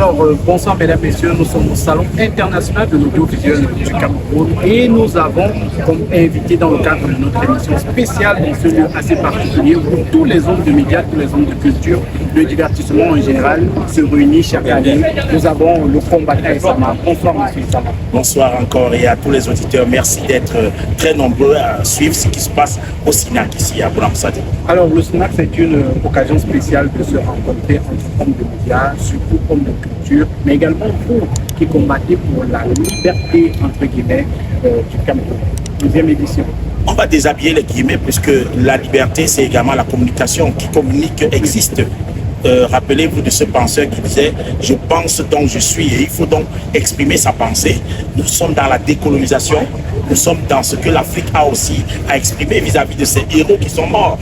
Alors, bonsoir mesdames, messieurs, nous sommes au Salon international de l'audiovisuel du Cameroun et nous avons comme invité dans le cadre de notre émission spéciale dans ce lieu assez particulier où tous les hommes de médias, tous les hommes de culture, de divertissement en général se réunissent chaque année. Nous avons le combattant Essama. Bonsoir monsieur Essama. Bonsoir encore et à tous les auditeurs. Merci d'être très nombreux à suivre ce qui se passe au SINAC ici à Boulam-Sadi. Alors le SINAC, c'est une occasion spéciale de se rencontrer entre hommes de médias, surtout hommes de culture, mais également vous qui combattez pour la liberté entre guillemets du Cameroun. Deuxième édition. On va déshabiller les guillemets puisque la liberté c'est également la communication. Qui communique existe. Rappelez-vous de ce penseur qui disait « Je pense donc je suis » et il faut donc exprimer sa pensée. Nous sommes dans la décolonisation, nous sommes dans ce que l'Afrique a aussi à exprimer vis-à-vis de ces héros qui sont morts.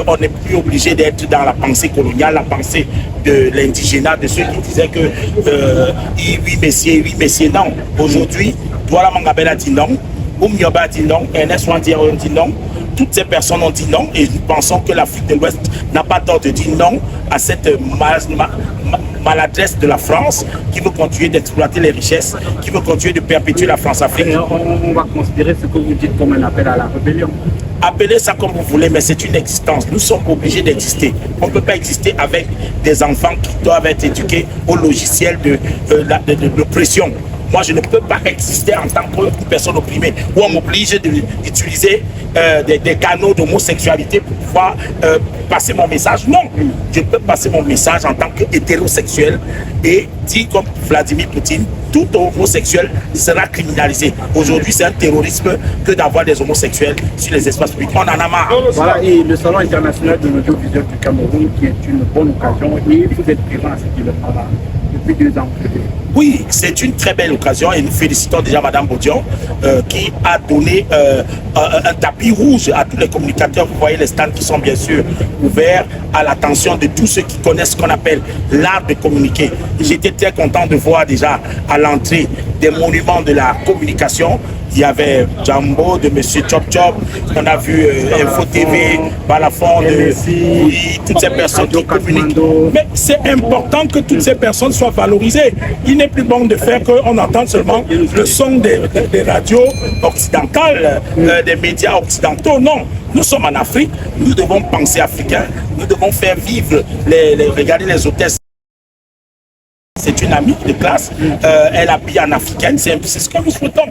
On n'est plus obligé d'être dans la pensée coloniale, la pensée de l'indigénat, de ceux qui disaient que oui messieurs, non. Aujourd'hui, Douala Mangabela dit non, Oumyoba dit non, Ernest Wandiero dit non. Toutes ces personnes ont dit non et nous pensons que l'Afrique de l'Ouest n'a pas tort de dire non à cette maladresse de la France qui veut continuer d'exploiter les richesses, qui veut continuer de perpétuer la France-Afrique. On va considérer ce que vous dites comme un appel à la rébellion. Appelez ça comme vous voulez, mais c'est une existence. Nous sommes obligés d'exister. On ne peut pas exister avec des enfants qui doivent être éduqués au logiciel de l'oppression. Moi, je ne peux pas exister en tant que personne opprimée, où on m'oblige d'utiliser des canaux d'homosexualité pour pouvoir passer mon message. Non, je peux passer mon message en tant qu'hétérosexuel et dire comme Vladimir Poutine, tout homosexuel sera criminalisé. Aujourd'hui, c'est un terrorisme que d'avoir des homosexuels sur les espaces publics. On en a marre. Voilà, et le Salon international de l'audiovisuel du Cameroun, qui est une bonne occasion, et vous êtes présent à cet événement-là depuis 2 ans. Oui, c'est une très belle occasion et nous félicitons déjà Madame Bodion qui a donné un tapis rouge à tous les communicateurs. Vous voyez les stands qui sont bien sûr ouverts à l'attention de tous ceux qui connaissent ce qu'on appelle l'art de communiquer. J'étais très content de voir déjà à l'entrée des monuments de la communication. Il y avait Jambo de M. Chop Chop, on a vu Info TV, Balafon, oui, toutes ces personnes qui communiquent. Mais c'est important que toutes ces personnes soient valorisées. Il n'est plus bon de faire qu'on entende seulement le son des radios occidentales, des médias occidentaux. Non, nous sommes en Afrique, nous devons penser africain, nous devons faire vivre, regarder les hôtesses. C'est une amie de classe, elle habille en africaine, c'est ce que nous souhaitons.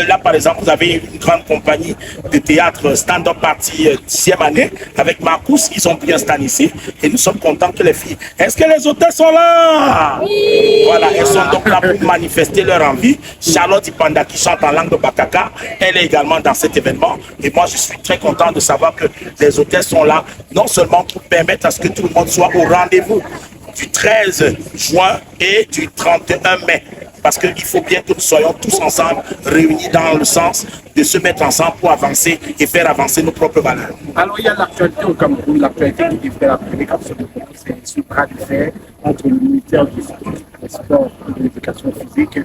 Là, par exemple, vous avez une grande compagnie de théâtre stand-up party 10e année avec Marcus, ils ont pris un stand ici et nous sommes contents que les filles. Est-ce que les hôtesses sont là? Oui. Voilà, elles sont donc là pour manifester leur envie. Charlotte Ipanda qui chante en langue de Bakaka, elle est également dans cet événement et moi je suis très content de savoir que les hôtesses sont là, non seulement pour permettre à ce que tout le monde soit au rendez-vous du 13 juin et du 31 mai. Parce qu'il faut bien que nous soyons tous ensemble réunis dans le sens de se mettre ensemble pour avancer et faire avancer nos propres valeurs. Alors il y a l'actualité au Cameroun, l'actualité qui devrait la première absolument, c'est ce bras de fer entre le ministère des Sports et de l'Éducation physique et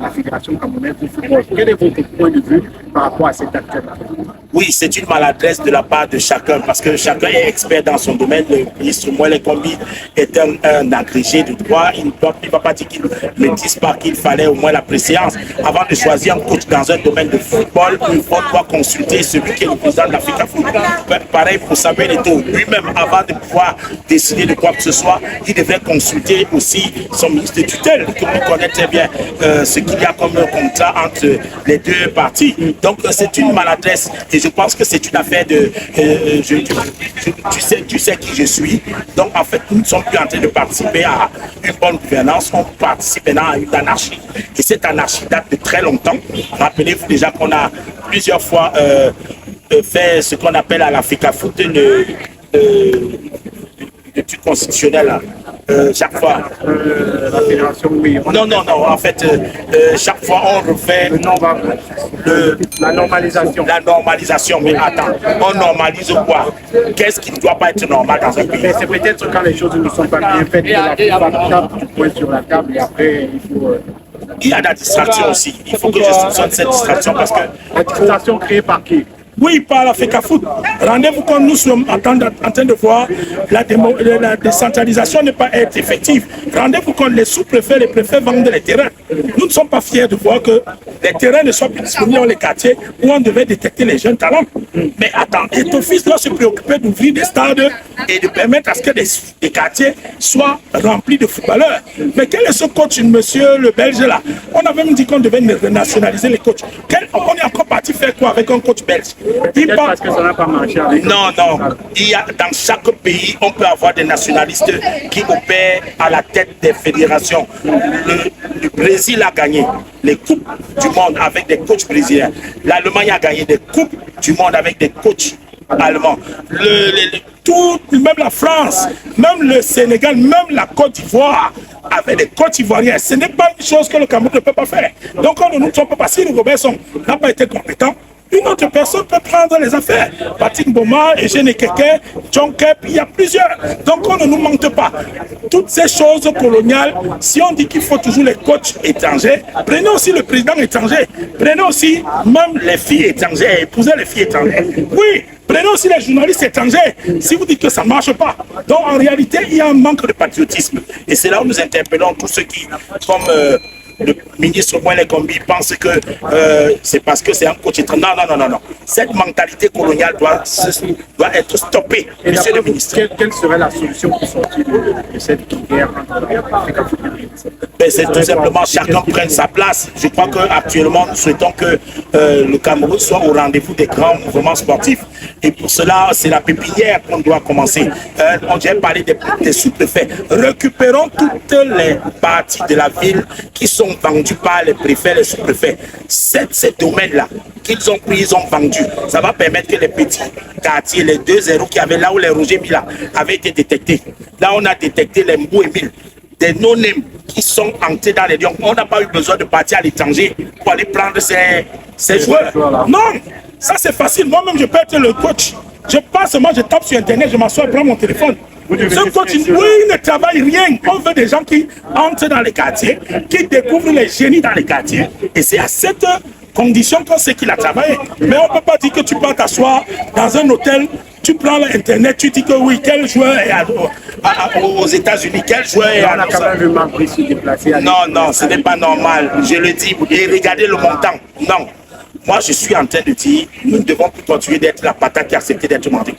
la Fédération camerounaise de football. Quel est votre point de vue par rapport à cette actualité? Oui, c'est une maladresse de la part de chacun parce que chacun est expert dans son domaine. Le ministre Moël Kombi est un agrégé de droit. Il ne va pas dire qu'il ne dise pas qu'il fallait au moins la préséance. Avant de choisir un coach dans un domaine de football, on doit consulter celui qui est le président de l'Afrique Football. Pareil pour Samuel Eto'o. Lui-même, avant de pouvoir décider de quoi que ce soit, il devrait consulter aussi son ministre de tutelle, qui connaît très bien ce qu'il y a comme contrat entre les deux parties. Donc c'est une maladresse et je pense que c'est une affaire de... tu sais qui je suis. Donc en fait, nous ne sommes plus en train de participer à une bonne gouvernance, on participe maintenant à une anarchie. Et cette anarchie date de très longtemps. Rappelez-vous déjà qu'on a plusieurs fois fait ce qu'on appelle à l'Africa Foot l'étude constitutionnelle. Chaque fois. La fédération, oui. Non, en fait, chaque fois on refait la normalisation. La normalisation, mais attends, on normalise quoi? Qu'est-ce qui ne doit pas être normal dans un pays? C'est peut-être quand les choses ne sont pas bien faites que la FIFA tape du poing sur la table et après il faut... Il y a la distraction aussi. Il faut que je soupçonne cette distraction parce que... La distraction créée par qui? Oui, par la FECAFOOT. Rendez-vous compte, nous sommes en train de voir la décentralisation ne pas être effective. Rendez-vous compte, les sous-préfets, les préfets vendent les terrains. Nous ne sommes pas fiers de voir que les terrains ne soient plus disponibles dans les quartiers où on devait détecter les jeunes talents. Mais attends, cet office doit se préoccuper d'ouvrir des stades et de permettre à ce que les quartiers soient remplis de footballeurs. Mais quel est ce coach, monsieur le Belge là? On a même dit qu'on devait nationaliser les coachs. On est encore parti faire quoi avec un coach belge? Parce que ça n'a pas marché avec non. Il y a, dans chaque pays, on peut avoir des nationalistes qui opèrent à la tête des fédérations. Le Brésil a gagné les coupes du monde avec des coachs brésiliens. L'Allemagne a gagné des coupes du monde avec des coachs allemands. Même la France, même le Sénégal, même la Côte d'Ivoire avec des Côtes Ivoiriens. Ce n'est pas une chose que le Cameroun ne peut pas faire. Donc on ne nous sommes pas, si le Robertson n'a pas été compétent, une autre personne peut prendre les affaires. Patrick Mboma, Eugène Ekeke, John Kep, il y a plusieurs. Donc on ne nous mente pas. Toutes ces choses coloniales, si on dit qu'il faut toujours les coachs étrangers, prenez aussi le président étranger. Prenez aussi même les filles étrangères, épousez les filles étrangères. Oui, prenez aussi les journalistes étrangers, si vous dites que ça ne marche pas. Donc en réalité, il y a un manque de patriotisme. Et c'est là où nous interpellons tous ceux qui, comme le ministre Moël Kombi, pense que c'est parce que c'est un coach étranger. Non. Cette mentalité coloniale doit être stoppée, et monsieur le ministre. Quelle serait la solution pour sortir de cette guerre entre c'est tout simplement chacun prenne sa place. Je crois qu'actuellement, nous souhaitons que le Cameroun soit au rendez-vous des grands mouvements sportifs. Et pour cela, c'est la pépinière qu'on doit commencer. On vient parler des sous-préfets. Récupérons toutes les parties de la ville qui sont vendues par les préfets, les sous-préfets. Ces domaines-là qu'ils ont pris, ils ont vendu. Ça va permettre que les petits quartiers, les 2-0 qui avaient là où les Roger Mila avaient été détectés. Là, on a détecté les Mbou Emile, des non-name qui sont entrés dans les lions. On n'a pas eu besoin de partir à l'étranger pour aller prendre ces joueurs. Non, ça c'est facile. Moi-même, je peux être le coach. Je passe, moi je tape sur Internet, je m'assois et prends mon téléphone. Ce coach, oui, il ne travaille rien. On veut des gens qui entrent dans les quartiers, qui découvrent les génies dans les quartiers. Et c'est à cette condition qu'on sait qu'il a travaillé. Mais on ne peut pas dire que tu peux t'asseoir dans un hôtel, tu prends l'internet, tu dis que oui, quel joueur est aux États-Unis, quel joueur est à Non, ce n'est pas normal. Je le dis. Et regardez le montant. Non. Moi, je suis en train de dire, nous devons continuer d'être la patate qui a accepté d'être mandée.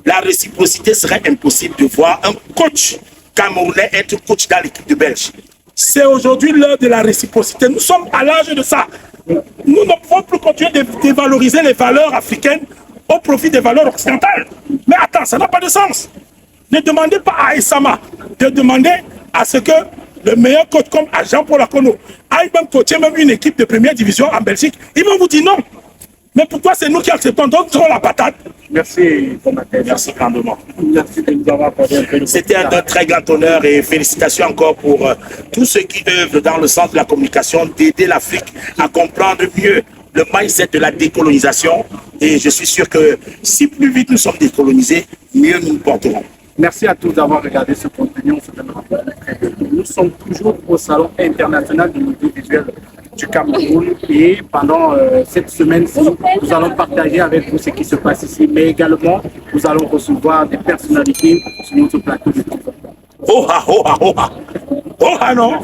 La réciprocité serait impossible de voir un coach camerounais être coach dans l'équipe de Belge. C'est aujourd'hui l'heure de la réciprocité. Nous sommes à l'âge de ça. Nous ne pouvons plus continuer de dévaloriser les valeurs africaines au profit des valeurs occidentales. Mais attends, ça n'a pas de sens. Ne demandez pas à Essama de demander à ce que le meilleur coach comme à Jean-Paul Akono aille même coacher même une équipe de première division en Belgique. Ils vont vous dire non. Mais pourquoi c'est nous qui acceptons? Donc, nous la patate. Merci, merci grandement. Merci de nous avoir accordé un peu de C'était un très grand honneur et félicitations encore pour tous ceux qui œuvrent dans le sens de la communication, d'aider l'Afrique à comprendre mieux le mindset de la décolonisation. Et je suis sûr que si plus vite nous sommes décolonisés, mieux nous nous porterons. Merci à tous d'avoir regardé ce contenu. Nous sommes toujours au Salon international de l'audiovisuel du Cameroun et pendant cette semaine-ci, nous allons partager avec vous ce qui se passe ici, mais également nous allons recevoir des personnalités sur notre plateau de téléphone. Oh ah non.